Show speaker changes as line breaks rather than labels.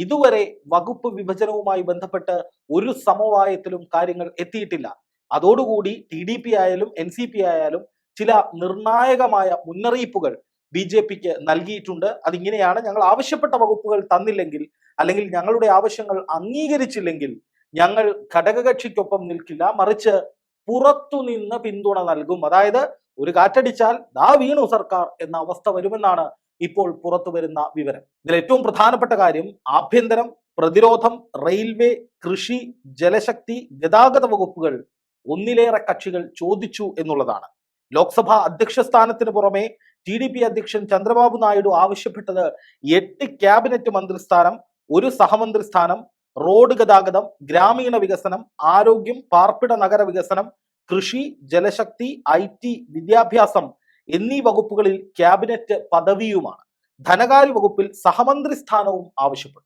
ഇതുവരെ വകുപ്പ് വിഭജനവുമായി ബന്ധപ്പെട്ട് ഒരു സമവായത്തിലും കാര്യങ്ങൾ എത്തിയിട്ടില്ല. അതോടുകൂടി TDP ആയാലും NCP ആയാലും ചില നിർണായകമായ മുന്നറിയിപ്പുകൾ BJPക്ക് നൽകിയിട്ടുണ്ട്. അതിങ്ങനെയാണ്: ഞങ്ങൾ ആവശ്യപ്പെട്ട വകുപ്പുകൾ തന്നില്ലെങ്കിൽ, അല്ലെങ്കിൽ ഞങ്ങളുടെ ആവശ്യങ്ങൾ അംഗീകരിച്ചില്ലെങ്കിൽ ഞങ്ങൾ ഘടകകക്ഷിക്കൊപ്പം നിൽക്കില്ല, മറിച്ച് പുറത്തുനിന്ന് പിന്തുണ നൽകും. അതായത് ഒരു കാറ്റടിച്ചാൽ ദാ വീണു സർക്കാർ എന്ന അവസ്ഥ വരുമെന്നാണ് ഇപ്പോൾ പുറത്തു വരുന്ന വിവരം. ഇതിൽ ഏറ്റവും പ്രധാനപ്പെട്ട കാര്യം ആഭ്യന്തരം, പ്രതിരോധം, റെയിൽവേ, കൃഷി, ജലശക്തി, ഗതാഗത വകുപ്പുകൾ ഒന്നിലേറെ കക്ഷികൾ ചോദിച്ചു എന്നുള്ളതാണ്. ലോക്സഭാ അധ്യക്ഷ സ്ഥാനത്തിന് പുറമെ TDP അധ്യക്ഷൻ ചന്ദ്രബാബു നായിഡു ആവശ്യപ്പെട്ടത് 8 ക്യാബിനറ്റ് മന്ത്രിസ്ഥാനം, 1 സഹമന്ത്രി സ്ഥാനം, റോഡ് ഗതാഗതം, ഗ്രാമീണ വികസനം, ആരോഗ്യം, പാർപ്പിട നഗര വികസനം, കൃഷി, ജലശക്തി, IT, വിദ്യാഭ്യാസം എന്നീ വകുപ്പുകളിൽ ക്യാബിനറ്റ് പദവിയുമാണ്. ധനകാര്യ വകുപ്പിൽ സഹമന്ത്രി സ്ഥാനവും ആവശ്യപ്പെട്ടു.